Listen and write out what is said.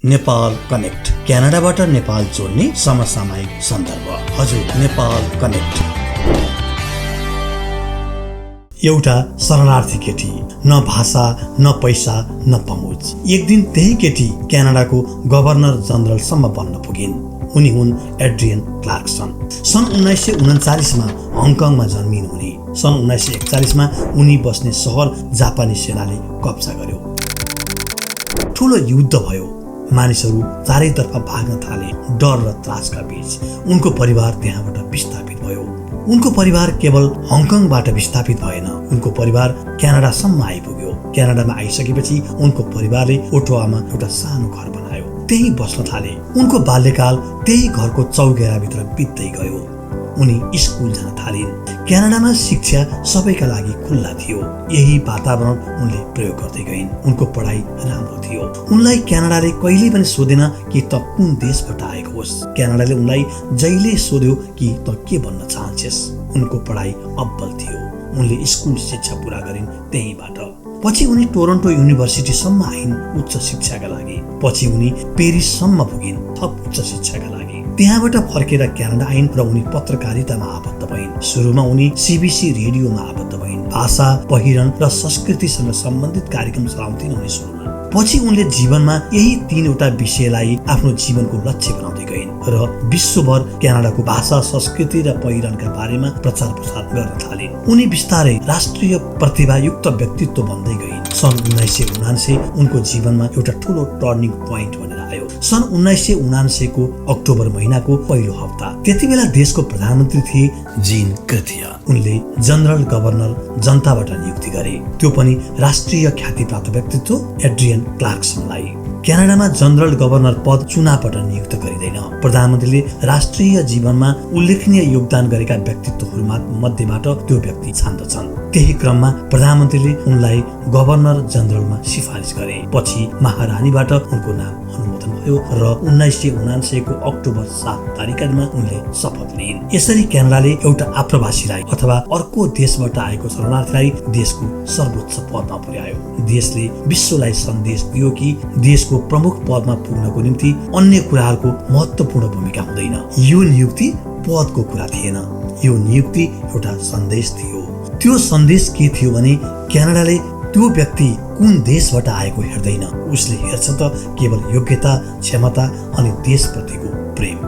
Nepal connect, क्यानाडाबाट Nepal जोड्ने समसामयिक सन्दर्भ। हजुर, नेपाल कनेक्ट। एउटा शरणार्थी केटी, न भाषा न पैसा न पहुँच। एक दिन त्यही केटी क्यानाडाको गभर्नर जनरलसम्म बन्न पुगिन्। उनी हुन् एड्रियन क्लार्कसन। सन् 1939 मा हङकङमा जन्मिन् उनी। सन् 1941 मा उनी बस्ने सहर जापानी सेनाले कब्जा गर्यो। ठुलो युद्ध भयो। मानिसहरू चारैतर्फ भाग्न थाले। डर र त्रासका बीच उनको परिवार त्यहाँबाट विस्थापित भयो। उनको परिवार केवल हङकङबाट विस्थापित भएन, उनको परिवार क्यानाडासम्म आइपुग्यो। क्यानाडामा आइसकेपछि उनको परिवारले ओटोवामा एउटा सानो घर बनायो, त्यही बस्न थाले। उनको बाल्यकाल त्यही घरको चौघेराभित्र बित्दै गयो। उनी स्कुल जान थालिन्। क्यानाडामा शिक्षा सबैका लागि खुल्ला थियो। यही वातावरण उनले प्रयोग गर्दै गइन्। उनको पढाइ राम्रो थियो। उनलाई क्यानाडाले कहिले पनि सोधेन कि त कुन देशबाट आएको होस्। क्यानाडाले उनलाई जहिले सोध्यो कि त के बन्न चाहन्छस्। उनको पढाइ अब्बल थियो। उनले स्कुल शिक्षा पूरा गरिन् त्यहीबाट। पछि उनी टोरन्टो युनिभर्सिटीसम्म आइन् उच्च शिक्षाका लागि। पछि उनी पेरिससम्म पुगिन् थप उच्च शिक्षाका लागि। त्यहाँबाट फर्केर क्यानाडा आइन् र उनी पत्रकारितामा आबद्ध भइन्। सुरुमा उनी सीबीसी रेडियोमा आबद्ध भइन्। भाषा, पहिरन र संस्कृतिसँग सम्बन्धित कार्यक्रम चलाउँथिन् उनी सुरुमा। पछि उनले जीवनमा यही तीनवटा विषयलाई आफ्नो जीवनको लक्ष्य बनाउँदै गइन् र विश्वभर क्यानाडाको भाषा, संस्कृति र पहिरनका बारेमा प्रचार प्रसार गर्न थालिन्। उनी बिस्तारै राष्ट्रिय प्रतिभायुक्त व्यक्तित्व बन्दै गइन्। सन् 1979 उनको जीवनमा एउटा ठुलो टर्निङ पोइन्ट बनेर आयो। सन् 1979 को अक्टोबर महिनाको पहिलो हप्ता। त्यति बेला देशको प्रधानमन्त्री थिए जीन क्रेथिया। उनले जनरल गभर्नर जनताबाट नियुक्ति गरे, त्यो पनि राष्ट्रिय ख्याति प्राप्त व्यक्तित्व एड्रियन क्लार्कसनलाई। क्यानाडामा जनरल गभर्नर पद चुनावबाट नियुक्त गरिँदैन। प्रधानमन्त्रीले राष्ट्रिय जीवनमा उल्लेखनीय योगदान गरेका व्यक्तित्वहरूमा मध्येबाट त्यो व्यक्ति छान्दछन्। त्यही क्रममा प्रधानमन्त्रीले उनलाई गभर्नर जनरलमा सिफारिस गरे। पछि महारानीबाट उनको नाम अनुमोदन भयो र 1979 को अक्टोबर 7 तारिकमा उनले शपथ लिइन्। यसरी क्यानाडाले एउटा आप्रवासीलाई अथवा अर्को देशबाट आएको शरणार्थीलाई देशको सर्वोच्च पदमा पुर्यायो। देशले विश्वलाई सन्देश दियो कि देशको प्रमुख पदमा पुग्नको निम्ति अन्य कुराहरूको महत्त्वपूर्ण भूमिका हुँदैन। यो नियुक्ति पदको कुरा थिएन, यो नियुक्ति एउटा सन्देश थियो। त्यो सन्देश के थियो भने क्यानाडाले त्यो व्यक्ति कुन देशबाट आएको हेर्दैन, उसले हेर्छ त केवल योग्यता, क्षमता अनि देशप्रतिको प्रेम।